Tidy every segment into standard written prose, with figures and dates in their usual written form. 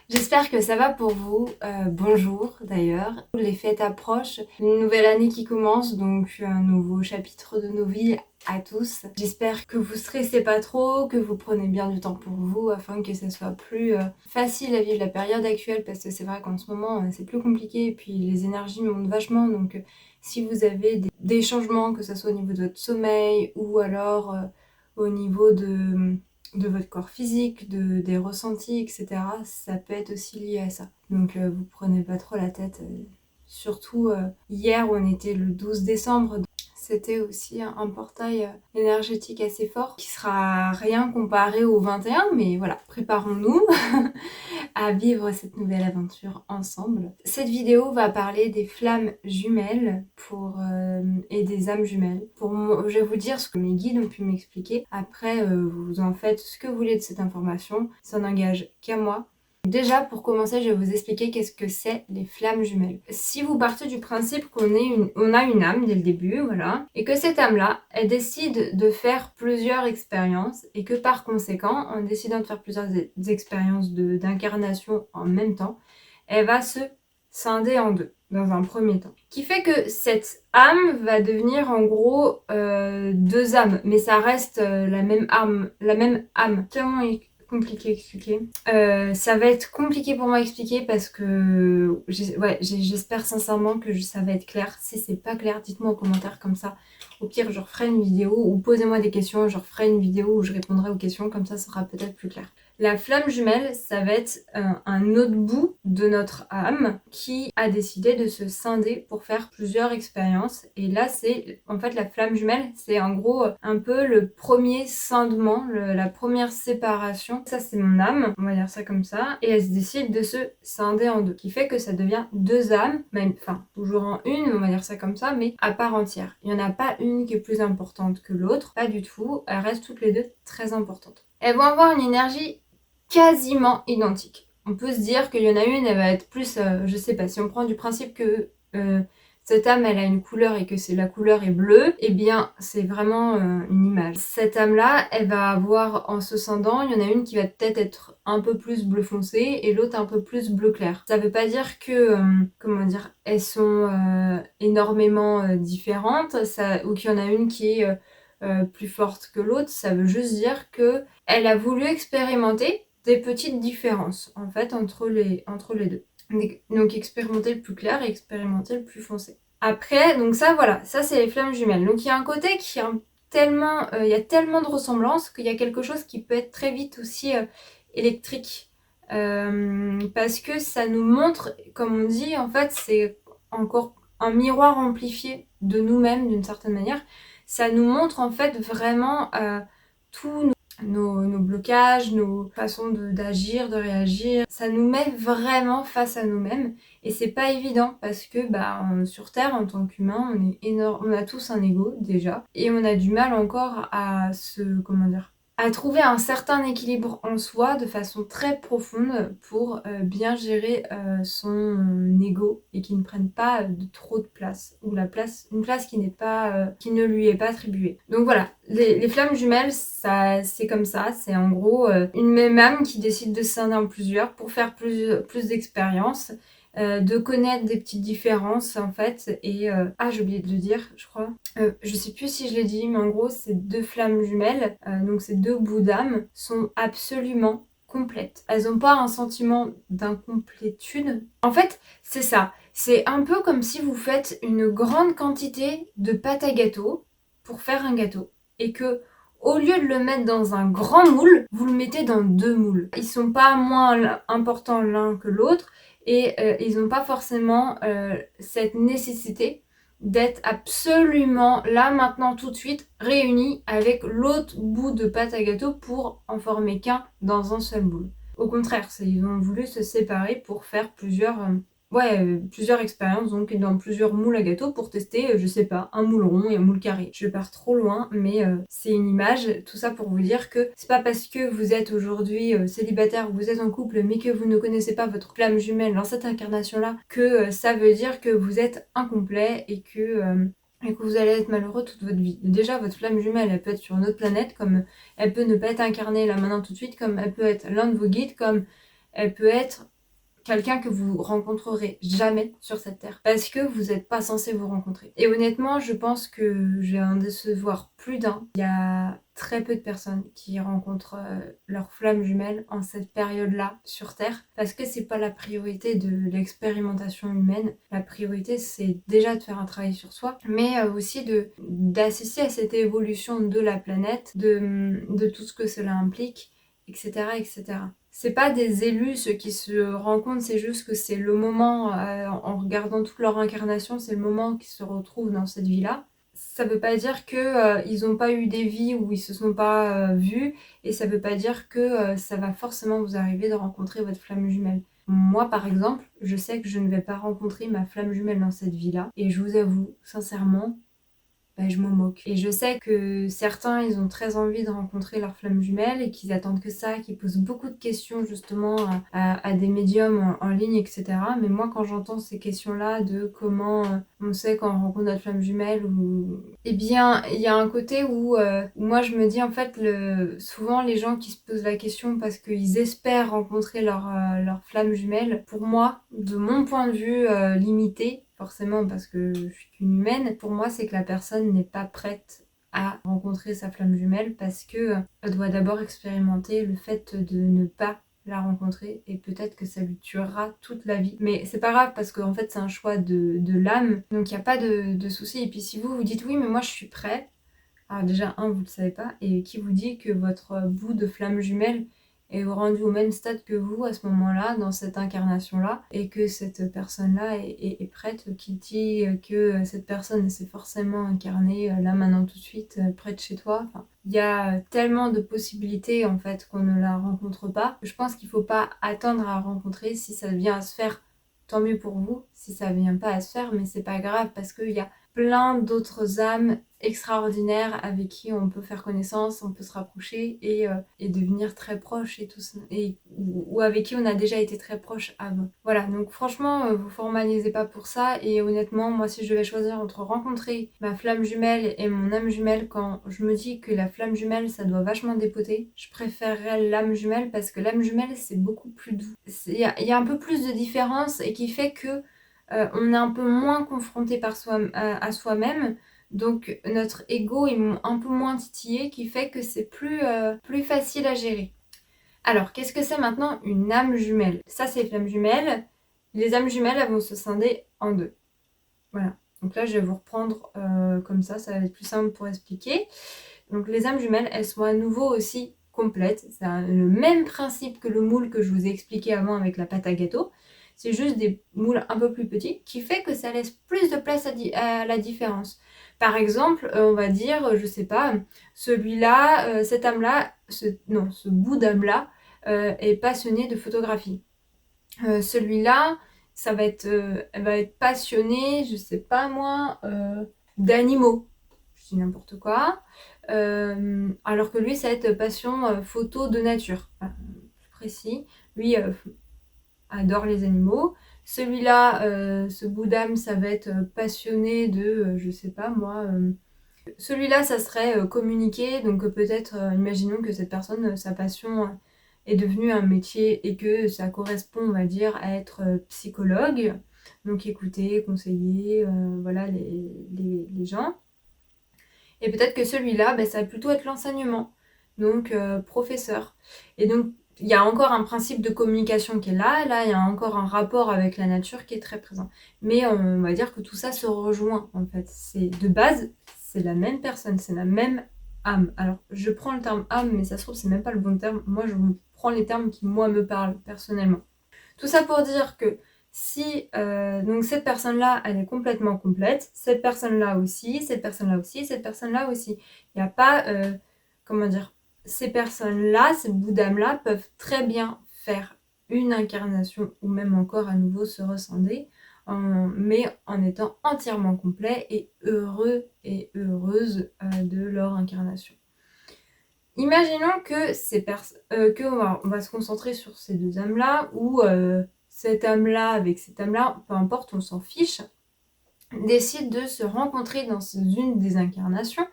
J'espère que ça va pour vous. Bonjour d'ailleurs. Les fêtes approchent, une nouvelle année qui commence, donc un nouveau chapitre de nos vies à tous. J'espère que vous stressez pas trop, que vous prenez bien du temps pour vous afin que ça soit plus facile à vivre la période actuelle, parce que c'est vrai qu'en ce moment c'est plus compliqué et puis les énergies montent vachement, donc si vous avez des changements, que ce soit au niveau de votre sommeil ou alors au niveau de votre corps physique, des ressentis, etc. Ça peut être aussi lié à ça. Donc vous prenez pas trop la tête. Surtout hier où on était le 12 décembre, c'était aussi un portail énergétique assez fort qui sera rien comparé au 21, mais voilà, préparons-nous à vivre cette nouvelle aventure ensemble. Cette vidéo va parler des flammes jumelles et des âmes jumelles. Je vais vous dire ce que mes guides ont pu m'expliquer. Après, vous en faites ce que vous voulez de cette information. Ça n'engage qu'à moi. Déjà, pour commencer, je vais vous expliquer qu'est-ce que c'est les flammes jumelles. Si vous partez du principe on a une âme dès le début, voilà, et que cette âme-là, elle décide de faire plusieurs expériences, et que par conséquent, en décidant de faire plusieurs expériences d'incarnation en même temps, elle va se scinder en deux, dans un premier temps. Qui fait que cette âme va devenir en gros deux âmes, mais ça reste la même âme. Tellement compliqué à expliquer. Ça va être compliqué pour moi à expliquer parce que j'espère sincèrement que ça va être clair. Si c'est pas clair, dites-moi en commentaire comme ça. Au pire, je referai une vidéo ou posez-moi des questions, je referai une vidéo où je répondrai aux questions, comme ça sera peut-être plus clair. La flamme jumelle, ça va être un autre bout de notre âme qui a décidé de se scinder pour faire plusieurs expériences. Et là, c'est en fait la flamme jumelle, c'est en gros un peu le premier scindement, la première séparation. Ça, c'est mon âme, on va dire ça comme ça. Et elle se décide de se scinder en deux, qui fait que ça devient deux âmes, même, enfin, toujours en une, on va dire ça comme ça, mais à part entière. Il n'y en a pas une qui est plus importante que l'autre, pas du tout. Elles restent toutes les deux très importantes. Elles vont avoir une énergie quasiment identiques. On peut se dire qu'il y en a une, elle va être plus, je sais pas, si on prend du principe que cette âme, elle a une couleur et que la couleur est bleue, eh bien, c'est vraiment une image. Cette âme-là, elle va avoir, en se scindant, il y en a une qui va peut-être être un peu plus bleu foncé et l'autre un peu plus bleu clair. Ça veut pas dire que, comment dire, elles sont énormément différentes, ou qu'il y en a une qui est plus forte que l'autre. Ça veut juste dire que elle a voulu expérimenter des petites différences en fait entre les deux. Donc expérimenter le plus clair et expérimenter le plus foncé. Après, donc ça voilà, ça c'est les flammes jumelles. Donc il y a un côté qui est tellement, il y a tellement de ressemblances qu'il y a quelque chose qui peut être très vite aussi électrique. Parce que ça nous montre, comme on dit, en fait c'est encore un miroir amplifié de nous-mêmes d'une certaine manière. Ça nous montre en fait vraiment tous nos blocages, nos façons d'agir, de réagir. Ça nous met vraiment face à nous-mêmes et c'est pas évident parce que sur Terre en tant qu'humain on est énorme, on a tous un ego déjà et on a du mal encore à à trouver un certain équilibre en soi de façon très profonde pour bien gérer son ego et qui ne prenne pas de trop de place ou une place qui n'est pas qui ne lui est pas attribuée. Donc voilà, les flammes jumelles, ça c'est comme ça, c'est en gros une même âme qui décide de se scinder en plusieurs pour faire plus d'expériences. De connaître des petites différences en fait et j'ai oublié de le dire je crois, je sais plus si je l'ai dit mais en gros ces deux flammes jumelles, donc ces deux bouts d'âme sont absolument complètes. Elles n'ont pas un sentiment d'incomplétude. En fait c'est ça, c'est un peu comme si vous faites une grande quantité de pâte à gâteau pour faire un gâteau et que au lieu de le mettre dans un grand moule, vous le mettez dans deux moules. Ils sont pas moins importants l'un que l'autre et ils n'ont pas forcément cette nécessité d'être absolument là, maintenant, tout de suite, réunis avec l'autre bout de pâte à gâteau pour en former qu'un dans un seul moule. Au contraire, ils ont voulu se séparer pour faire plusieurs expériences, donc dans plusieurs moules à gâteau pour tester, je sais pas, un moule rond et un moule carré. Je pars trop loin, mais c'est une image, tout ça pour vous dire que c'est pas parce que vous êtes aujourd'hui célibataire ou vous êtes en couple, mais que vous ne connaissez pas votre flamme jumelle dans cette incarnation-là, que ça veut dire que vous êtes incomplet et que vous allez être malheureux toute votre vie. Déjà, votre flamme jumelle, elle peut être sur une autre planète, comme elle peut ne pas être incarnée là maintenant tout de suite, comme elle peut être l'un de vos guides, comme elle peut être quelqu'un que vous rencontrerez jamais sur cette terre parce que vous n'êtes pas censé vous rencontrer. Et honnêtement, je pense que je vais en décevoir plus d'un. Il y a très peu de personnes qui rencontrent leur flamme jumelle en cette période-là sur Terre parce que c'est pas la priorité de l'expérimentation humaine. La priorité, c'est déjà de faire un travail sur soi, mais aussi d'assister à cette évolution de la planète, de tout ce que cela implique, etc., etc. C'est pas des élus ceux qui se rencontrent, c'est juste que c'est le moment, en regardant toute leur incarnation, c'est le moment qu'ils se retrouvent dans cette vie-là. Ça veut pas dire que ils ont pas eu des vies où ils se sont pas vus, et ça veut pas dire que ça va forcément vous arriver de rencontrer votre flamme jumelle. Moi, par exemple, je sais que je ne vais pas rencontrer ma flamme jumelle dans cette vie-là, et je vous avoue, sincèrement, je m'en moque. Et je sais que certains, ils ont très envie de rencontrer leur flamme jumelle et qu'ils attendent que ça, qu'ils posent beaucoup de questions justement à des médiums en ligne, etc. Mais moi, quand j'entends ces questions-là de comment on sait quand on rencontre notre flamme jumelle, eh bien, il y a un côté où moi, je me dis en fait, souvent les gens qui se posent la question parce qu'ils espèrent rencontrer leur flamme jumelle, pour moi, de mon point de vue limité, forcément parce que je suis qu'une humaine, pour moi c'est que la personne n'est pas prête à rencontrer sa flamme jumelle parce que elle doit d'abord expérimenter le fait de ne pas la rencontrer et peut-être que ça lui tuera toute la vie. Mais c'est pas grave parce qu'en fait c'est un choix de l'âme, donc il n'y a pas de souci. Et puis si vous dites oui mais moi je suis prêt, alors déjà vous le savez pas, et qui vous dit que votre bout de flamme jumelle est rendu au même stade que vous à ce moment-là, dans cette incarnation-là, et que cette personne-là est prête, qui dit que cette personne s'est forcément incarnée là, maintenant, tout de suite, près de chez toi. Enfin, il y a tellement de possibilités en fait qu'on ne la rencontre pas. Je pense qu'il faut pas attendre à rencontrer. Si ça vient à se faire, tant mieux pour vous. Si ça vient pas à se faire, mais c'est pas grave parce qu'il y a plein d'autres âmes extraordinaires avec qui on peut faire connaissance, on peut se rapprocher et devenir très proche et tout ça, ou avec qui on a déjà été très proche avant. Voilà, donc franchement, vous formalisez pas pour ça, et honnêtement, moi si je devais choisir entre rencontrer ma flamme jumelle et mon âme jumelle, quand je me dis que la flamme jumelle ça doit vachement dépoter, je préférerais l'âme jumelle parce que l'âme jumelle c'est beaucoup plus doux. Il y a un peu plus de différence et qui fait que on est un peu moins confronté à soi-même, donc notre ego est un peu moins titillé, qui fait que c'est plus facile à gérer. Alors, qu'est-ce que c'est maintenant une âme jumelle? Ça, c'est flamme jumelle. Les âmes jumelles, elles vont se scinder en deux. Voilà. Donc là, je vais vous reprendre comme ça va être plus simple pour expliquer. Donc les âmes jumelles, elles sont à nouveau aussi complètes. C'est le même principe que le moule que je vous ai expliqué avant avec la pâte à gâteau. C'est juste des moules un peu plus petits qui fait que ça laisse plus de place à la différence. Par exemple, on va dire, je sais pas, celui-là, cette âme-là, ce bout d'âme-là est passionné de photographie. Celui-là, elle va être passionnée, je sais pas moi, d'animaux. Je dis n'importe quoi. Alors que lui, ça va être passion photo de nature. Enfin, plus précis. Lui adore les animaux. Celui-là, ce bout d'âme, ça va être passionné de, je sais pas moi. Celui-là, ça serait communiquer. Donc peut-être, imaginons que cette personne, sa passion est devenue un métier et que ça correspond, on va dire, à être psychologue. Donc écouter, conseiller, voilà, les gens. Et peut-être que celui-là, ça va plutôt être l'enseignement, donc professeur. Et donc, il y a encore un principe de communication qui est là, il y a encore un rapport avec la nature qui est très présent. Mais on va dire que tout ça se rejoint, en fait. De base, c'est la même personne, c'est la même âme. Alors, je prends le terme âme, mais ça se trouve, c'est même pas le bon terme. Moi, je prends les termes qui, moi, me parlent, personnellement. Tout ça pour dire que si donc cette personne-là, elle est complètement complète, cette personne-là aussi, cette personne-là aussi, cette personne-là aussi. Il n'y a pas, comment dire, ces personnes-là, ces bouts d'âme-là peuvent très bien faire une incarnation ou même encore à nouveau se resscinder, mais en étant entièrement complet et heureux et heureuses de leur incarnation. Imaginons que on va se concentrer sur ces deux âmes-là, ou cette âme-là avec cette âme-là, peu importe, on s'en fiche, décide de se rencontrer dans une des incarnations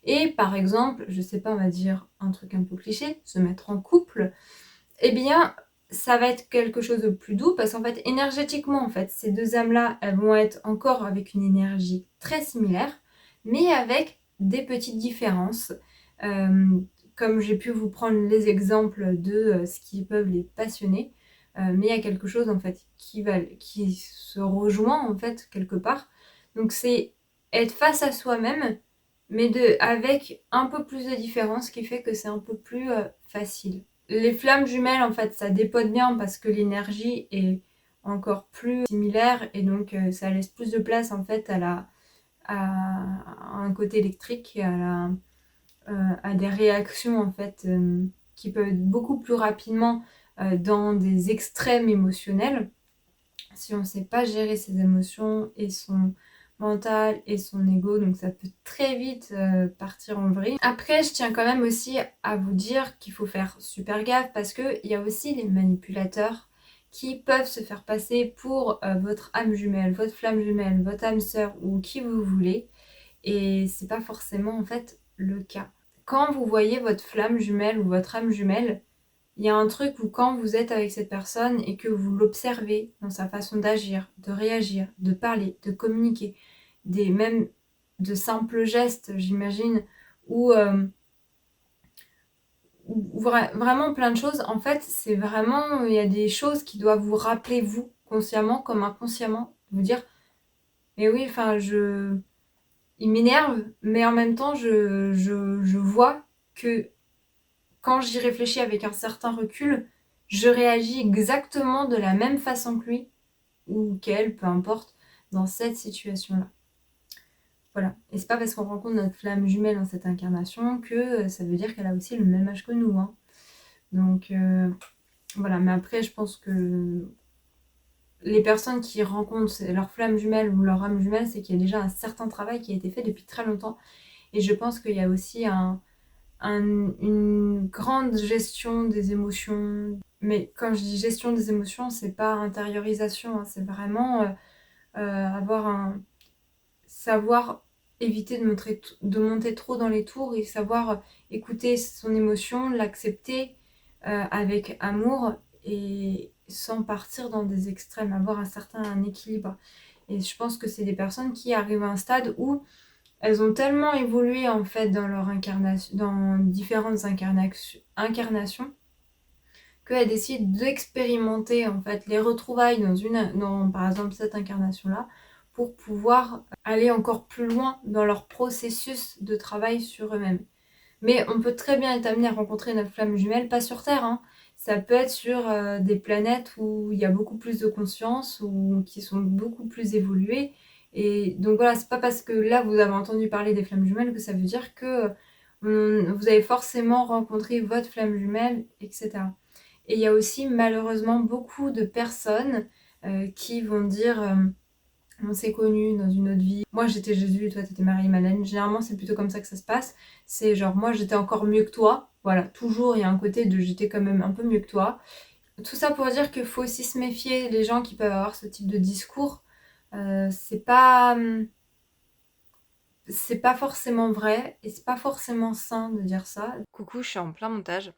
et par exemple, je sais pas, on va dire un truc un peu cliché, se mettre en couple. Eh bien, ça va être quelque chose de plus doux parce qu'en fait, énergétiquement, en fait, ces deux âmes-là, elles vont être encore avec une énergie très similaire, mais avec des petites différences. Euh, Comme j'ai pu vous prendre les exemples de ce qui peuvent les passionner, mais il y a quelque chose en fait qui se rejoint en fait quelque part. Donc c'est être face à soi-même, mais avec un peu plus de différence, ce qui fait que c'est un peu plus facile. Les flammes jumelles, en fait, ça dépote bien parce que l'énergie est encore plus similaire et donc ça laisse plus de place en fait à un côté électrique et à des réactions en fait qui peuvent être beaucoup plus rapidement dans des extrêmes émotionnels si on ne sait pas gérer ses émotions et son mental et son ego, donc ça peut très vite partir en vrille. Après, je tiens quand même aussi à vous dire qu'il faut faire super gaffe parce qu'il y a aussi les manipulateurs qui peuvent se faire passer pour votre âme jumelle, votre flamme jumelle, votre âme sœur ou qui vous voulez. Et c'est pas forcément en fait le cas. Quand vous voyez votre flamme jumelle ou votre âme jumelle, il y a un truc où quand vous êtes avec cette personne et que vous l'observez dans sa façon d'agir, de réagir, de parler, de communiquer, même de simples gestes, j'imagine, ou vraiment plein de choses, en fait, c'est vraiment, il y a des choses qui doivent vous rappeler, vous, consciemment comme inconsciemment, vous dire, mais oui, enfin, il m'énerve, mais en même temps, je vois que quand j'y réfléchis avec un certain recul, je réagis exactement de la même façon que lui, ou qu'elle, peu importe, dans cette situation-là. Voilà. Et c'est pas parce qu'on rencontre notre flamme jumelle dans cette incarnation que ça veut dire qu'elle a aussi le même âge que nous, hein. Donc voilà, mais après je pense que les personnes qui rencontrent leur flamme jumelle ou leur âme jumelle, c'est qu'il y a déjà un certain travail qui a été fait depuis très longtemps. Et je pense qu'il y a aussi une grande gestion des émotions. Mais quand je dis gestion des émotions, c'est pas intériorisation, hein, c'est vraiment avoir un savoir éviter de monter trop dans les tours et savoir écouter son émotion, l'accepter avec amour et sans partir dans des extrêmes, avoir un certain équilibre. Et je pense que c'est des personnes qui arrivent à un stade où elles ont tellement évolué en fait dans leur incarnation, dans différentes incarnations, qu'elles décident d'expérimenter en fait les retrouvailles dans par exemple cette incarnation-là, pour pouvoir aller encore plus loin dans leur processus de travail sur eux-mêmes. Mais on peut très bien être amené à rencontrer notre flamme jumelle, pas sur Terre, hein. Ça peut être sur des planètes où il y a beaucoup plus de conscience, ou qui sont beaucoup plus évoluées. Et donc voilà, c'est pas parce que là vous avez entendu parler des flammes jumelles que ça veut dire que vous avez forcément rencontré votre flamme jumelle, etc. Et il y a aussi malheureusement beaucoup de personnes qui vont dire on s'est connus dans une autre vie. Moi j'étais Jésus, toi t'étais Marie-Madeleine. Généralement c'est plutôt comme ça que ça se passe. C'est genre moi j'étais encore mieux que toi. Voilà, toujours il y a un côté de j'étais quand même un peu mieux que toi. Tout ça pour dire qu'il faut aussi se méfier les gens qui peuvent avoir ce type de discours. C'est pas forcément vrai et c'est pas forcément sain de dire ça. Coucou, je suis en plein montage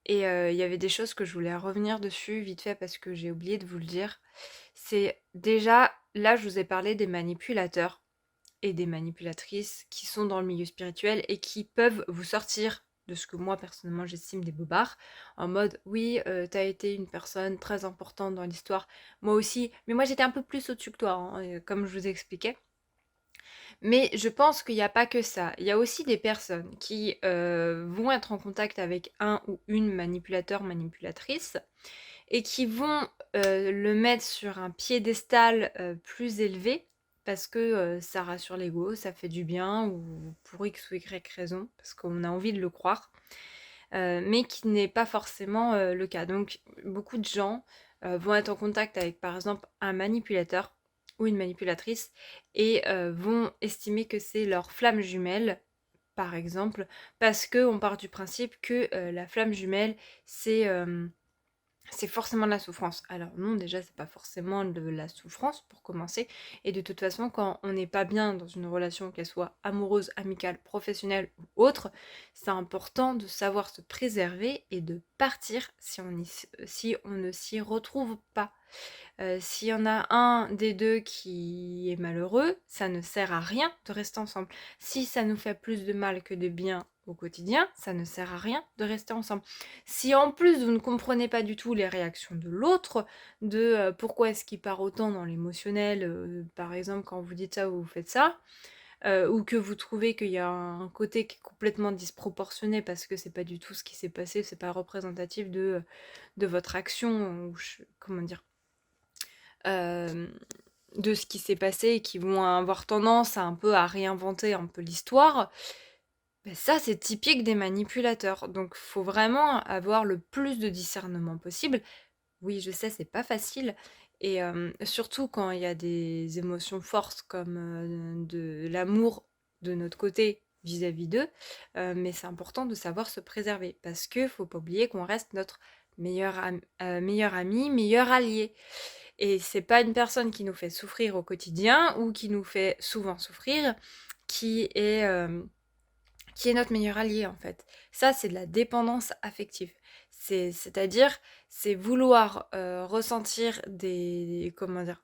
et il y avait des choses que je voulais revenir dessus vite fait parce que j'ai oublié de vous le dire. C'est déjà, là je vous ai parlé des manipulateurs et des manipulatrices qui sont dans le milieu spirituel et qui peuvent vous sortir de ce que moi personnellement j'estime des bobards, en mode oui, t'as été une personne très importante dans l'histoire, moi aussi, mais moi j'étais un peu plus au-dessus que toi, hein, comme je vous expliquais. Mais je pense qu'il n'y a pas que ça. Il y a aussi des personnes qui vont être en contact avec un ou une manipulateur, manipulatrice, et qui vont le mettre sur un piédestal plus élevé, parce que ça rassure l'ego, ça fait du bien, ou pour X ou Y raison, parce qu'on a envie de le croire, mais qui n'est pas forcément le cas. Donc beaucoup de gens vont être en contact avec par exemple un manipulateur ou une manipulatrice et vont estimer que c'est leur flamme jumelle, par exemple, parce qu'on part du principe que la flamme jumelle, c'est c'est forcément de la souffrance. Alors non, déjà, c'est pas forcément de la souffrance pour commencer. Et de toute façon, quand on n'est pas bien dans une relation, qu'elle soit amoureuse, amicale, professionnelle ou autre, c'est important de savoir se préserver et de partir si on ne s'y retrouve pas. S'il y en a un des deux qui est malheureux, ça ne sert à rien de rester ensemble. Si ça nous fait plus de mal que de bien au quotidien, ça ne sert à rien de rester ensemble. Si en plus vous ne comprenez pas du tout les réactions de l'autre, de pourquoi est-ce qu'il part autant dans l'émotionnel, par exemple quand vous dites ça ou vous faites ça, ou que vous trouvez qu'il y a un côté qui est complètement disproportionné parce que c'est pas du tout ce qui s'est passé, c'est pas représentatif de votre action, ou comment dire, euh, de ce qui s'est passé et qui vont avoir tendance à un peu à réinventer un peu l'histoire, ben ça c'est typique des manipulateurs. Donc faut vraiment avoir le plus de discernement possible. Oui, je sais, c'est pas facile. Et surtout quand il y a des émotions fortes comme de l'amour de notre côté vis-à-vis d'eux, mais c'est important de savoir se préserver parce que faut pas oublier qu'on reste notre meilleur ami, meilleur allié. Et c'est pas une personne qui nous fait souffrir au quotidien ou qui nous fait souvent souffrir qui est, euh, qui est notre meilleur allié en fait. Ça, c'est de la dépendance affective. C'est-à-dire, c'est vouloir ressentir comment dire,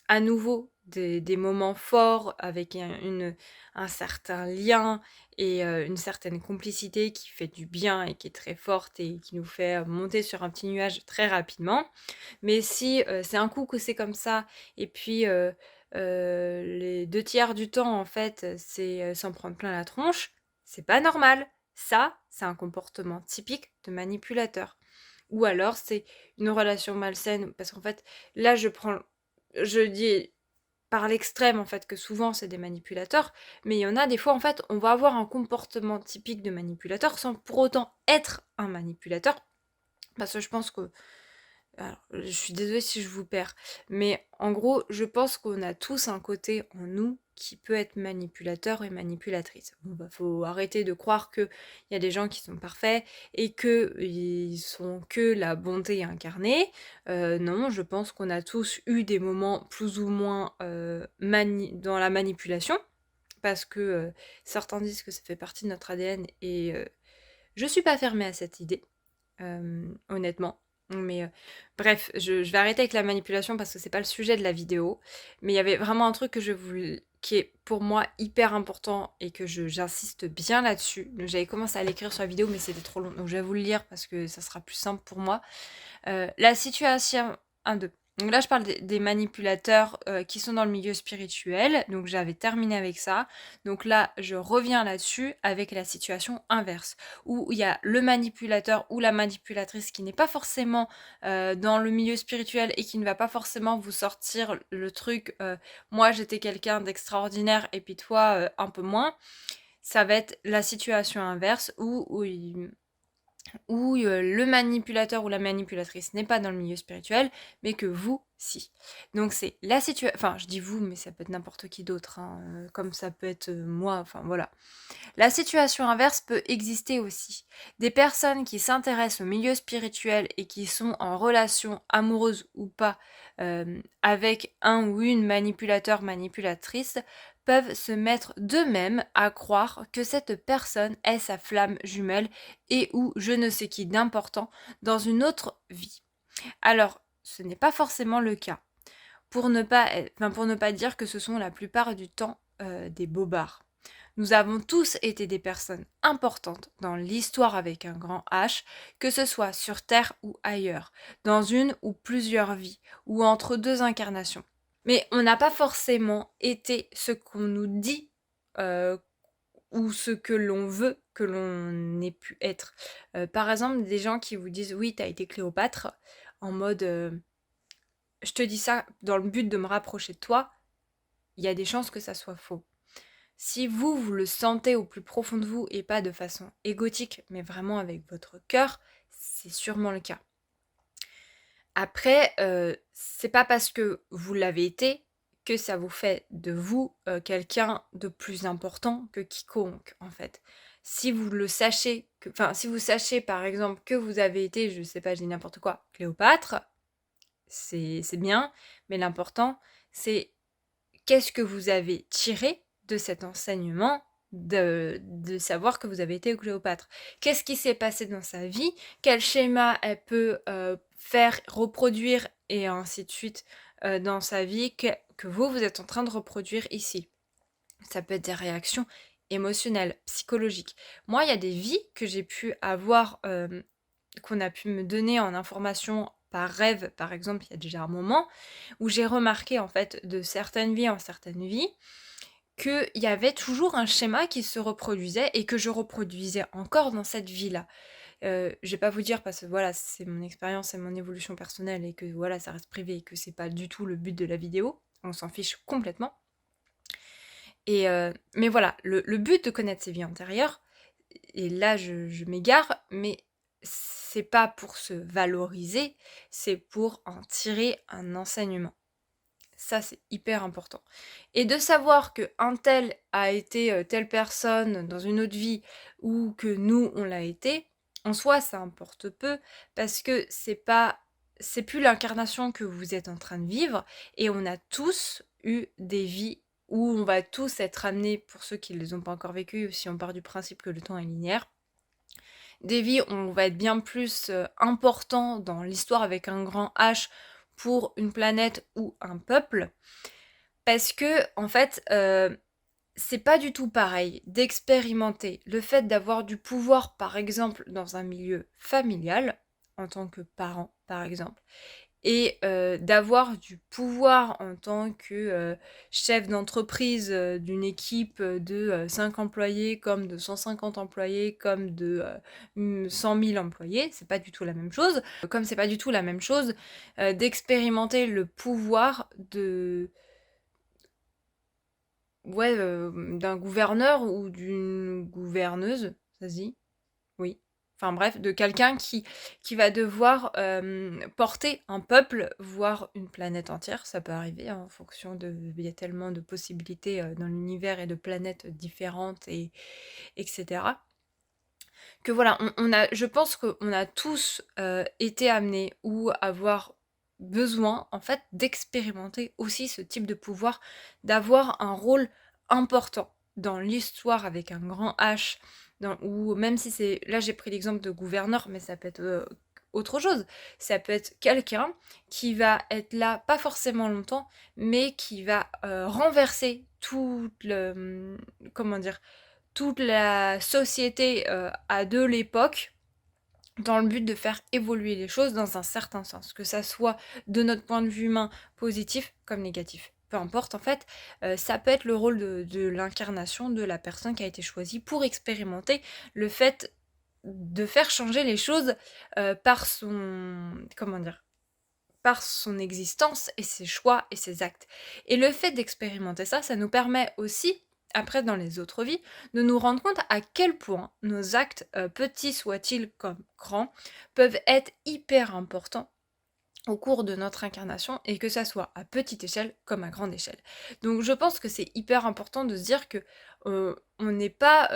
à nouveau des moments forts avec un certain lien et une certaine complicité qui fait du bien et qui est très forte et qui nous fait monter sur un petit nuage très rapidement. Mais si c'est un coup que c'est comme ça, et puis les 2 tiers du temps, en fait, c'est s'en prendre plein la tronche, c'est pas normal. Ça, c'est un comportement typique de manipulateur. Ou alors, c'est une relation malsaine, parce qu'en fait, là, je dis par l'extrême, en fait, que souvent, c'est des manipulateurs, mais il y en a des fois, en fait, on va avoir un comportement typique de manipulateur sans pour autant être un manipulateur, parce que je pense que alors, je suis désolée si je vous perds, mais en gros, je pense qu'on a tous un côté en nous qui peut être manipulateur et manipulatrice. Bon, bah, faut arrêter de croire qu'il y a des gens qui sont parfaits et qu'ils sont que la bonté incarnée. Non, je pense qu'on a tous eu des moments plus ou moins dans la manipulation, parce que certains disent que ça fait partie de notre ADN et je suis pas fermée à cette idée, honnêtement. Mais bref, je vais arrêter avec la manipulation parce que c'est pas le sujet de la vidéo. Mais il y avait vraiment un truc qui est pour moi hyper important et que j'insiste bien là-dessus. J'avais commencé à l'écrire sur la vidéo, mais c'était trop long. Donc je vais vous le lire parce que ça sera plus simple pour moi. La situation 1-2. Donc là, je parle des manipulateurs qui sont dans le milieu spirituel. Donc j'avais terminé avec ça. Donc là, je reviens là-dessus avec la situation inverse, où il y a le manipulateur ou la manipulatrice qui n'est pas forcément dans le milieu spirituel et qui ne va pas forcément vous sortir le truc moi j'étais quelqu'un d'extraordinaire et puis toi un peu moins. Ça va être la situation inverse où le manipulateur ou la manipulatrice n'est pas dans le milieu spirituel, mais que vous, si. Donc c'est la situation... Enfin, je dis vous, mais ça peut être n'importe qui d'autre, hein, comme ça peut être moi, enfin voilà. La situation inverse peut exister aussi. Des personnes qui s'intéressent au milieu spirituel et qui sont en relation amoureuse ou pas avec un ou une manipulateur, manipulatrice, peuvent se mettre d'eux-mêmes à croire que cette personne est sa flamme jumelle et ou je ne sais qui d'important dans une autre vie. Alors, ce n'est pas forcément le cas. Pour ne pas dire que ce sont la plupart du temps des bobards. Nous avons tous été des personnes importantes dans l'histoire avec un grand H, que ce soit sur Terre ou ailleurs, dans une ou plusieurs vies, ou entre 2 incarnations. Mais on n'a pas forcément été ce qu'on nous dit euh, ou ce que l'on veut que l'on ait pu être. Par exemple, des gens qui vous disent oui, t'as été Cléopâtre, en mode je te dis ça dans le but de me rapprocher de toi, il y a des chances que ça soit faux. Si vous le sentez au plus profond de vous et pas de façon égotique, mais vraiment avec votre cœur, c'est sûrement le cas. Après, c'est pas parce que vous l'avez été que ça vous fait de vous quelqu'un de plus important que quiconque, en fait. si vous le sachez, si vous sachez par exemple que vous avez été, je sais pas, je dis n'importe quoi, Cléopâtre, c'est bien, mais l'important, c'est qu'est-ce que vous avez tiré de cet enseignement de savoir que vous avez été Cléopâtre? Qu'est-ce qui s'est passé dans sa vie? Quel schéma elle peut faire, reproduire et ainsi de suite dans sa vie que vous êtes en train de reproduire ici? Ça peut être des réactions émotionnelles, psychologiques. Moi, il y a des vies que j'ai pu avoir, qu'on a pu me donner en information par rêve, par exemple, il y a déjà un moment, où j'ai remarqué en fait de certaines vies en certaines vies, qu'il y avait toujours un schéma qui se reproduisait et que je reproduisais encore dans cette vie-là. Je vais pas vous dire parce que voilà, c'est mon expérience et mon évolution personnelle et que voilà, ça reste privé et que c'est pas du tout le but de la vidéo. On s'en fiche complètement. Mais voilà, le but de connaître ses vies antérieures, et là je m'égare, mais c'est pas pour se valoriser, c'est pour en tirer un enseignement. Ça, c'est hyper important. Et de savoir qu'un tel a été telle personne dans une autre vie ou que nous, on l'a été, en soi, ça importe peu parce que c'est plus l'incarnation que vous êtes en train de vivre et on a tous eu des vies où on va tous être amenés, pour ceux qui ne les ont pas encore vécues, si on part du principe que le temps est linéaire, des vies où on va être bien plus important dans l'histoire avec un grand H pour une planète ou un peuple, parce que en fait, c'est pas du tout pareil d'expérimenter le fait d'avoir du pouvoir, par exemple, dans un milieu familial, en tant que parent, par exemple, et d'avoir du pouvoir en tant que chef d'entreprise d'une équipe de 5 employés, comme de 150 employés, comme de 100 000 employés, c'est pas du tout la même chose. Comme c'est pas du tout la même chose d'expérimenter le pouvoir d'un gouverneur ou d'une gouverneuse, ça se dit? Oui. Enfin bref, de quelqu'un qui va devoir porter un peuple, voire une planète entière. Ça peut arriver hein, en fonction de... Il y a tellement de possibilités dans l'univers et de planètes différentes, etc. Que voilà, je pense qu'on a tous été amenés ou avoir besoin en fait d'expérimenter aussi ce type de pouvoir, d'avoir un rôle important dans l'histoire avec un grand H, ou même si c'est... Là j'ai pris l'exemple de gouverneur, mais ça peut être autre chose. Ça peut être quelqu'un qui va être là, pas forcément longtemps, mais qui va renverser tout le... Comment dire, toute la société de l'époque dans le but de faire évoluer les choses dans un certain sens, que ça soit de notre point de vue humain positif comme négatif. Peu importe en fait, ça peut être le rôle de l'incarnation de la personne qui a été choisie pour expérimenter le fait de faire changer les choses par son... Comment dire, par son existence et ses choix et ses actes. Et le fait d'expérimenter ça, ça nous permet aussi, après dans les autres vies, de nous rendre compte à quel point nos actes, petits soient-ils comme grands, peuvent être hyper importants au cours de notre incarnation et que ça soit à petite échelle comme à grande échelle. Donc je pense que c'est hyper important de se dire que on n'est pas,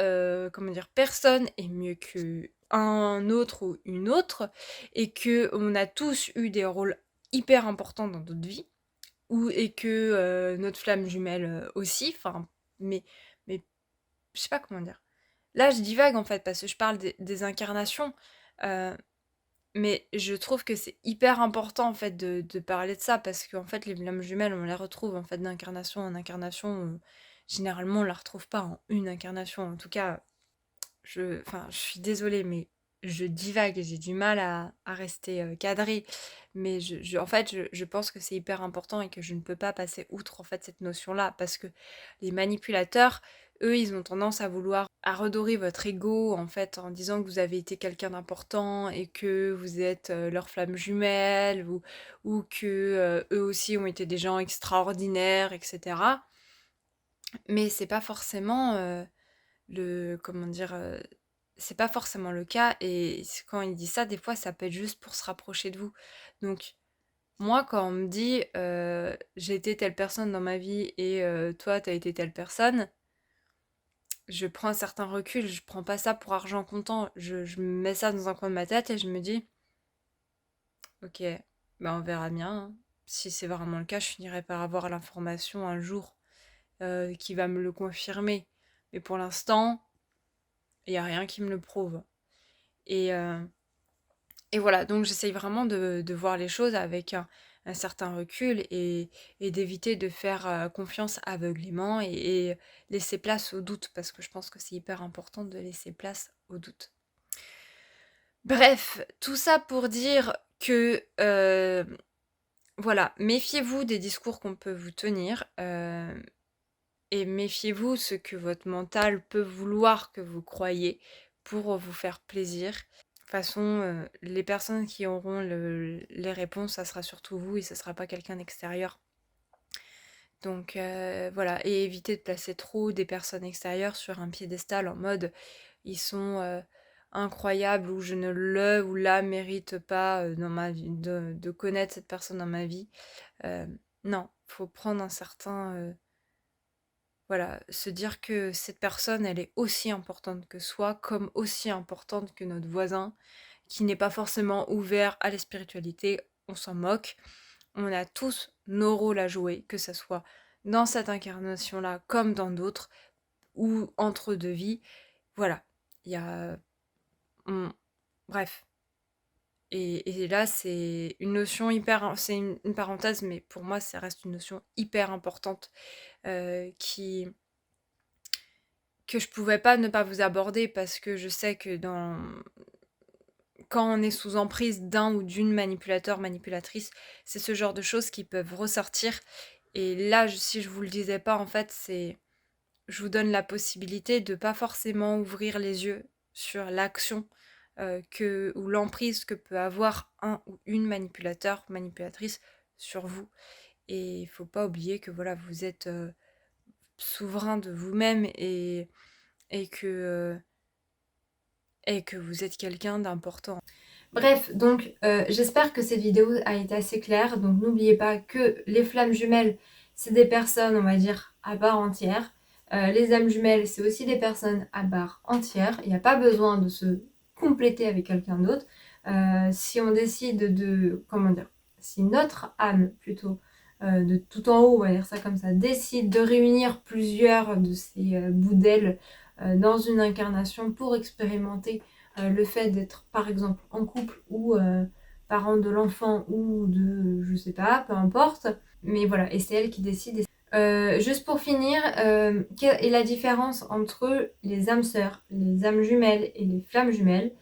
comment dire, personne est mieux que un autre ou une autre et que on a tous eu des rôles hyper importants dans d'autres vies et que notre flamme jumelle aussi, enfin, mais, mais je sais pas comment dire. Là, je divague en fait parce que je parle des incarnations, euh, mais je trouve que c'est hyper important en fait de parler de ça parce qu'en fait les flammes jumelles on les retrouve en fait d'incarnation en incarnation. Généralement on la retrouve pas en une incarnation. En tout cas, je suis désolée mais je divague et j'ai du mal à rester cadrée. Mais en fait je pense que c'est hyper important et que je ne peux pas passer outre en fait cette notion-là parce que les manipulateurs, eux, ils ont tendance à vouloir à redorer votre ego en fait en disant que vous avez été quelqu'un d'important et que vous êtes leur flamme jumelle ou que eux aussi ont été des gens extraordinaires, etc. Mais c'est pas forcément le comment dire c'est pas forcément le cas et quand il dit ça des fois ça peut être juste pour se rapprocher de vous. Donc moi quand on me dit j'ai été telle personne dans ma vie et toi t'as été telle personne, je prends un certain recul, je prends pas ça pour argent comptant, je me mets ça dans un coin de ma tête et je me dis, ok, bah on verra bien, hein. Si c'est vraiment le cas, je finirai par avoir l'information un jour qui va me le confirmer. Mais pour l'instant, il n'y a rien qui me le prouve. Et, euh, et voilà, donc j'essaye vraiment de voir les choses avec un certain recul et d'éviter de faire confiance aveuglément et laisser place au doute, parce que je pense que c'est hyper important de laisser place au doute. Bref, tout ça pour dire que, voilà, méfiez-vous des discours qu'on peut vous tenir, et méfiez-vous ce que votre mental peut vouloir que vous croyiez pour vous faire plaisir. De toute façon, les personnes qui auront les réponses, ça sera surtout vous et ce sera pas quelqu'un d'extérieur. Donc voilà, et évitez de placer trop des personnes extérieures sur un piédestal en mode ils sont incroyables ou je ne le ou la mérite pas dans ma vie, de connaître cette personne dans ma vie. Euh, non, faut prendre un certain... voilà, se dire que cette personne, elle est aussi importante que soi, comme aussi importante que notre voisin, qui n'est pas forcément ouvert à la spiritualité, on s'en moque. On a tous nos rôles à jouer, que ce soit dans cette incarnation-là comme dans d'autres, ou entre deux vies. Voilà, il y a... bref. Et là, c'est une notion hyper... C'est une parenthèse, mais pour moi, ça reste une notion hyper importante qui que je pouvais pas ne pas vous aborder parce que je sais que quand on est sous emprise d'un ou d'une manipulateur, manipulatrice, c'est ce genre de choses qui peuvent ressortir. Et là, si je vous le disais pas, en fait, je vous donne la possibilité de pas forcément ouvrir les yeux sur l'action ou l'emprise que peut avoir un ou une manipulateur, manipulatrice sur vous. Et il faut pas oublier que voilà, vous êtes souverain de vous-même et que vous êtes quelqu'un d'important. Bref, donc j'espère que cette vidéo a été assez claire. Donc n'oubliez pas que les flammes jumelles, c'est des personnes, on va dire, à part entière. Les âmes jumelles, c'est aussi des personnes à part entière. Il n'y a pas besoin de se compléter avec quelqu'un d'autre. Si on décide comment dire, si notre âme plutôt, de tout en haut, on va dire ça comme ça, décide de réunir plusieurs de ces bouts d'ailes dans une incarnation pour expérimenter le fait d'être par exemple en couple ou parent de l'enfant ou de je sais pas, peu importe. Mais voilà, et c'est elle qui décide. Juste pour finir, quelle est la différence entre les âmes sœurs, les âmes jumelles et les flammes jumelles?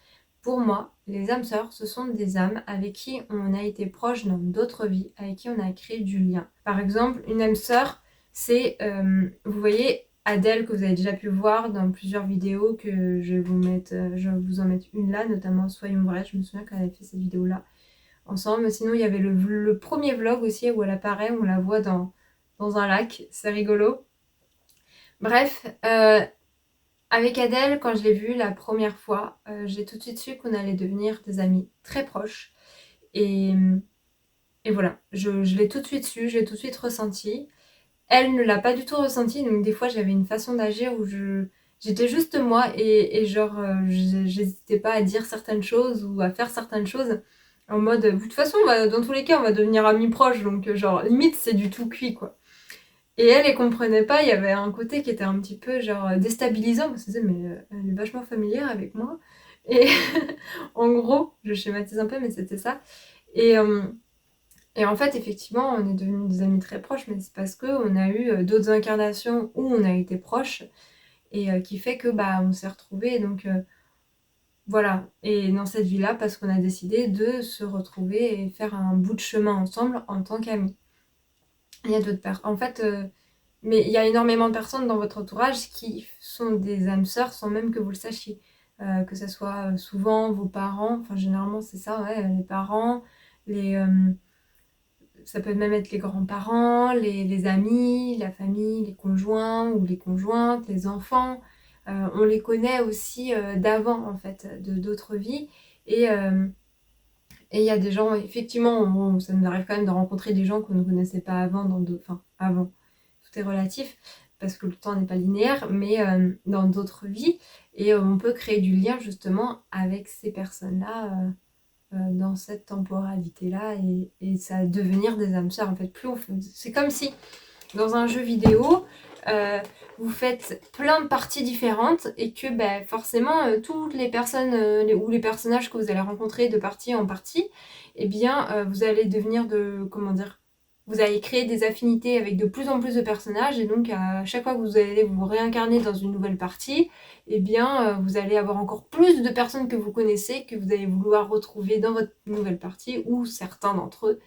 Pour moi, les âmes sœurs, ce sont des âmes avec qui on a été proche dans d'autres vies, avec qui on a créé du lien. Par exemple, une âme sœur, c'est, vous voyez, Adèle, que vous avez déjà pu voir dans plusieurs vidéos, que je vais vous en mettre une là, notamment Soyons vrais. Je me souviens qu'elle avait fait cette vidéo-là ensemble. Sinon, il y avait le premier vlog aussi où elle apparaît, où on la voit dans un lac. C'est rigolo. Bref, avec Adèle, quand je l'ai vue la première fois, j'ai tout de suite su qu'on allait devenir des amis très proches. Et, et voilà, je l'ai tout de suite su, je l'ai tout de suite ressenti. Elle ne l'a pas du tout ressenti, donc des fois j'avais une façon d'agir où j'étais juste moi et genre j'hésitais pas à dire certaines choses ou à faire certaines choses en mode de toute façon dans tous les cas on va devenir amis proches, donc genre limite c'est du tout cuit quoi. Et elle comprenait pas, il y avait un côté qui était un petit peu genre déstabilisant, parce que se disait mais elle est vachement familière avec moi. Et en gros, je schématise un peu mais c'était ça. Et, euh, et en fait, effectivement, on est devenus des amis très proches, mais c'est parce qu'on a eu d'autres incarnations où on a été proches et qui fait que bah on s'est retrouvés. Donc voilà. Et dans cette vie-là, parce qu'on a décidé de se retrouver et faire un bout de chemin ensemble en tant qu'amis. Il y a d'autres personnes. En fait, mais il y a énormément de personnes dans votre entourage qui sont des âmes sœurs sans même que vous le sachiez. Que ce soit souvent vos parents, enfin généralement c'est ça, ouais, les parents, les, ça peut même être les grands-parents, les amis, la famille, les conjoints ou les conjointes, les enfants. On les connaît aussi d'avant, en fait, de d'autres vies. Et il y a des gens, effectivement, ça nous arrive quand même de rencontrer des gens qu'on ne connaissait pas avant, enfin, avant, tout est relatif. parce que le temps n'est pas linéaire, mais dans d'autres vies. Et on peut créer du lien justement avec ces personnes-là dans cette temporalité-là et ça va devenir des âmes sœurs. En fait, c'est comme si dans un jeu vidéo, vous faites plein de parties différentes et que forcément toutes les personnes ou les personnages que vous allez rencontrer de partie en partie, vous allez devenir vous allez créer des affinités avec de plus en plus de personnages et donc à chaque fois que vous allez vous réincarner dans une nouvelle partie, vous allez avoir encore plus de personnes que vous connaissez, que vous allez vouloir retrouver dans votre nouvelle partie ou certains d'entre eux,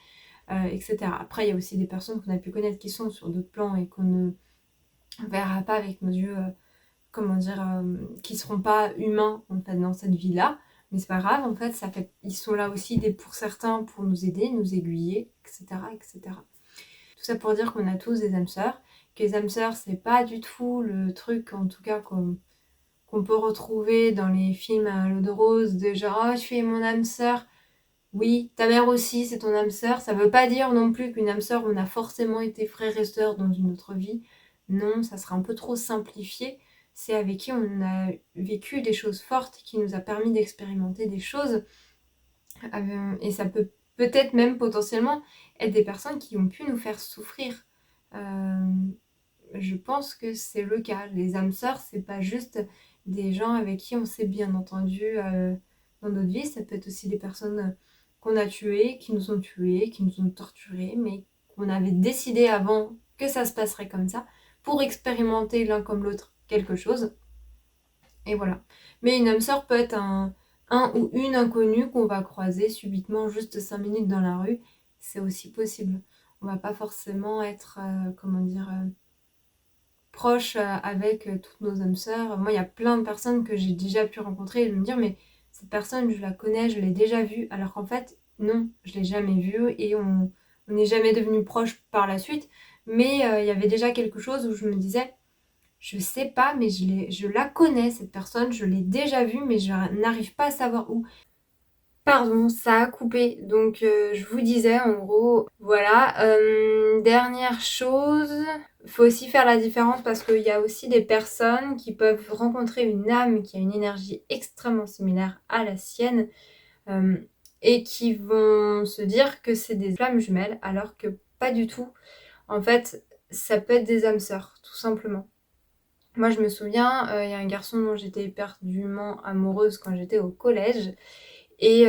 etc. Après, il y a aussi des personnes qu'on a pu connaître qui sont sur d'autres plans et qu'on ne verra pas avec nos yeux, qui seront pas humains en fait dans cette vie-là. Mais c'est pas grave, en fait, ils sont là aussi pour certains pour nous aider, nous aiguiller, etc., etc. Tout ça pour dire qu'on a tous des âmes sœurs, que les âmes sœurs, c'est pas du tout le truc, en tout cas, qu'on peut retrouver dans les films à l'eau de rose, de genre, oh, je suis mon âme sœur. Oui, ta mère aussi, c'est ton âme sœur. Ça veut pas dire non plus qu'une âme sœur, on a forcément été frère et sœur dans une autre vie. Non, ça serait un peu trop simplifié. C'est avec qui on a vécu des choses fortes, qui nous a permis d'expérimenter des choses. Et ça peut peut-être même potentiellement être des personnes qui ont pu nous faire souffrir. Je pense que c'est le cas. Les âmes sœurs, c'est pas juste des gens avec qui on s'est bien entendu dans notre vie. Ça peut être aussi des personnes qu'on a tuées, qui nous ont torturés, mais qu'on avait décidé avant que ça se passerait comme ça, pour expérimenter l'un comme l'autre quelque chose. Et voilà. Mais une âme sœur peut être un ou une inconnue qu'on va croiser subitement juste 5 minutes dans la rue. C'est aussi possible. On va pas forcément être, proche avec toutes nos âmes sœurs. Moi, il y a plein de personnes que j'ai déjà pu rencontrer et me dire, mais cette personne, je la connais, je l'ai déjà vue. Alors qu'en fait, non, je l'ai jamais vue et on n'est jamais devenu proche par la suite. Mais il y avait déjà quelque chose où je me disais, je sais pas, mais je la connais, cette personne, je l'ai déjà vue, mais je n'arrive pas à savoir où. Pardon, ça a coupé. Donc je vous disais en gros, voilà. Dernière chose, il faut aussi faire la différence parce qu'il y a aussi des personnes qui peuvent rencontrer une âme qui a une énergie extrêmement similaire à la sienne euh, et qui vont se dire que c'est des flammes jumelles alors que pas du tout. En fait, ça peut être des âmes sœurs, tout simplement. Moi, je me souviens, il y a un garçon dont j'étais éperdument amoureuse quand j'étais au collège et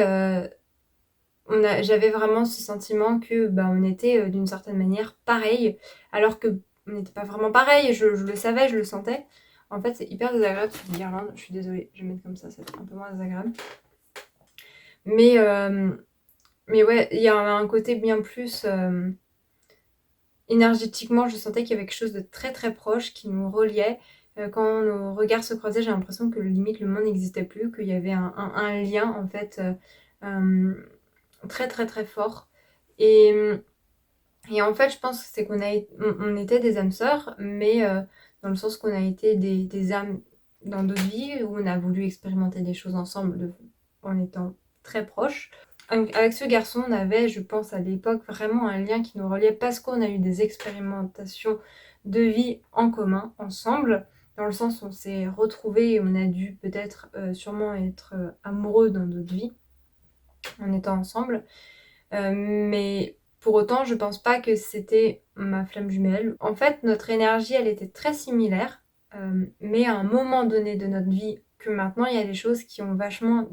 j'avais vraiment ce sentiment que on était d'une certaine manière pareil, alors que on n'était pas vraiment pareil, je le savais, je le sentais. En fait, c'est hyper désagréable cette guirlande, je suis désolée, je vais mettre comme ça va être un peu moins désagréable. Mais, ouais, il y a un côté bien plus énergétiquement, je sentais qu'il y avait quelque chose de très très proche qui nous reliait. Quand nos regards se croisaient, j'ai l'impression que limite le monde n'existait plus, qu'il y avait un lien en fait très très très fort. Et en fait, je pense que c'est on était des âmes sœurs, mais dans le sens qu'on a été des âmes dans d'autres vies, où on a voulu expérimenter des choses ensemble en étant très proches. Avec ce garçon, on avait, je pense à l'époque, vraiment un lien qui nous reliait parce qu'on a eu des expérimentations de vie en commun, ensemble, dans le sens où on s'est retrouvés et on a dû peut-être sûrement être amoureux dans notre vie en étant ensemble. Mais pour autant, je pense pas que c'était ma flamme jumelle. En fait, notre énergie, elle était très similaire, mais à un moment donné de notre vie, que maintenant, il y a des choses qui ont vachement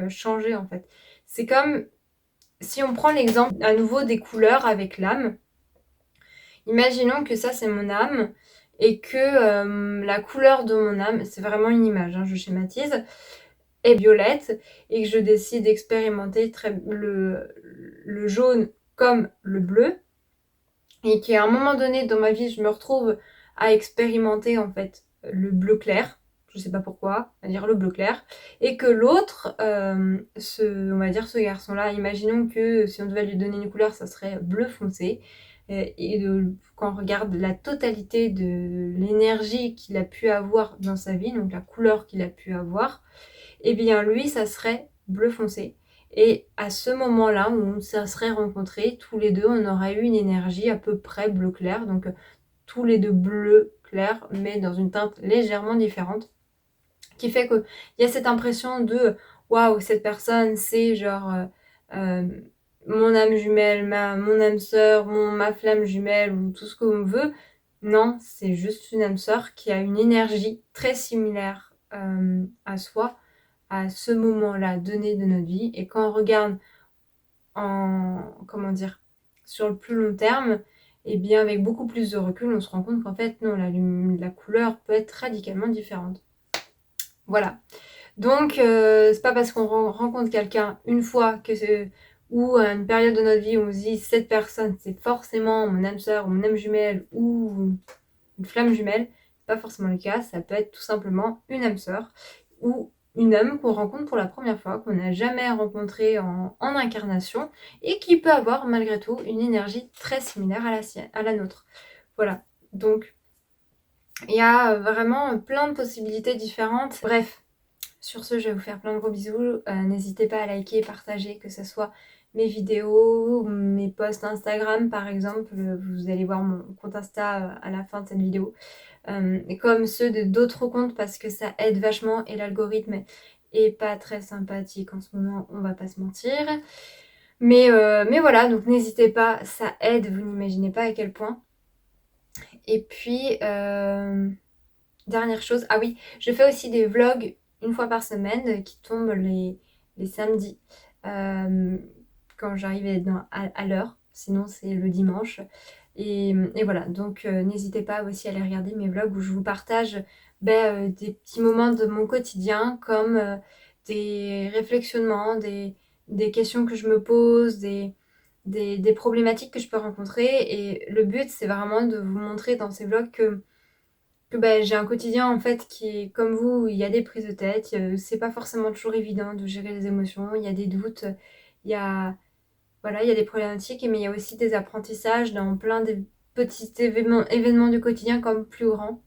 changé, en fait. C'est comme si on prend l'exemple à nouveau des couleurs avec l'âme. Imaginons que ça, c'est mon âme et que la couleur de mon âme, c'est vraiment une image, je schématise, est violette et que je décide d'expérimenter le jaune comme le bleu et qu'à un moment donné dans ma vie je me retrouve à expérimenter en fait le bleu clair, je sais pas pourquoi, à dire le bleu clair, et que l'autre, on va dire ce garçon-là, imaginons que si on devait lui donner une couleur, ça serait bleu foncé, quand on regarde la totalité de l'énergie qu'il a pu avoir dans sa vie, donc la couleur qu'il a pu avoir, eh bien lui, ça serait bleu foncé. Et à ce moment-là, où on se serait rencontrés, tous les deux, on aurait eu une énergie à peu près bleu clair, donc tous les deux bleu clair. clair, mais dans une teinte légèrement différente, qui fait qu'il y a cette impression de waouh, cette personne c'est genre mon âme jumelle, mon âme sœur, ma flamme jumelle ou tout ce qu'on veut. Non, c'est juste une âme sœur qui a une énergie très similaire à soi, à ce moment-là donné de notre vie. Et quand on regarde comment dire, sur le plus long terme, et bien avec beaucoup plus de recul, on se rend compte qu'en fait, non, la couleur peut être radicalement différente. Voilà. Donc, c'est pas parce qu'on rencontre quelqu'un une fois ou à une période de notre vie où on se dit cette personne, c'est forcément mon âme sœur, mon âme jumelle ou une flamme jumelle. C'est pas forcément le cas. Ça peut être tout simplement une âme sœur ou une âme qu'on rencontre pour la première fois, qu'on n'a jamais rencontrée en incarnation et qui peut avoir malgré tout une énergie très similaire à la nôtre. Voilà. Donc, il y a vraiment plein de possibilités différentes. Bref. Sur ce, je vais vous faire plein de gros bisous. N'hésitez pas à liker et partager, que ce soit mes vidéos, mes posts Instagram par exemple. Vous allez voir mon compte Insta à la fin de cette vidéo. Comme ceux de d'autres comptes parce que ça aide vachement et l'algorithme est pas très sympathique en ce moment, on va pas se mentir. Mais voilà, donc n'hésitez pas, ça aide, vous n'imaginez pas à quel point. Et puis, dernière chose, ah oui, je fais aussi des vlogs une fois par semaine qui tombent les samedis quand j'arrive à l'heure, sinon c'est le dimanche. Et voilà, donc n'hésitez pas aussi à aller regarder mes vlogs où je vous partage des petits moments de mon quotidien comme des réflexionnements, des questions que je me pose, des problématiques que je peux rencontrer. Et le but, c'est vraiment de vous montrer dans ces vlogs que j'ai un quotidien en fait qui est comme vous, il y a des prises de tête, c'est pas forcément toujours évident de gérer les émotions, il y a des doutes, il y a des problématiques, mais il y a aussi des apprentissages dans plein de petits événements du quotidien comme plus grands.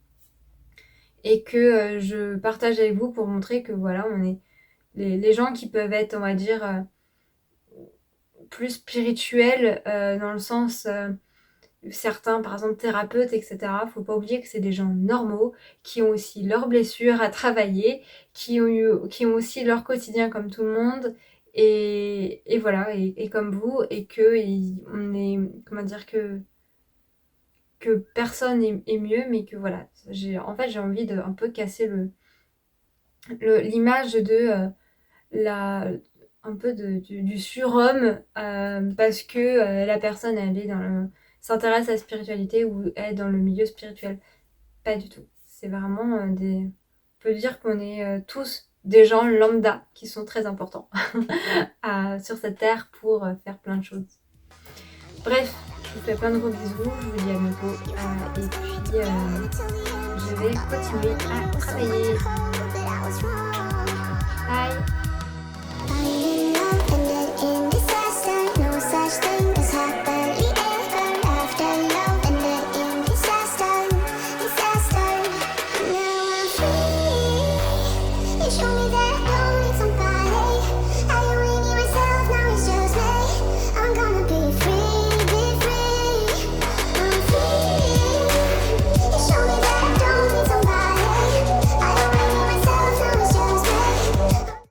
Et que je partage avec vous pour montrer que voilà, on est les gens qui peuvent être, on va dire, plus spirituels dans le sens certains, par exemple thérapeutes, etc. Faut pas oublier que c'est des gens normaux qui ont aussi leurs blessures à travailler, qui ont aussi leur quotidien comme tout le monde, et voilà, et comme vous, et que on est, comment dire, que personne est mieux, mais que voilà, j'ai envie de un peu casser l'image de un peu du surhomme parce que la personne elle est s'intéresse à la spiritualité ou est dans le milieu spirituel. Pas du tout. C'est vraiment on peut dire qu'on est tous des gens lambda qui sont très importants sur cette terre pour faire plein de choses. Bref, je vous fais plein de gros bisous, je vous dis à bientôt et puis je vais continuer à travailler. Bye.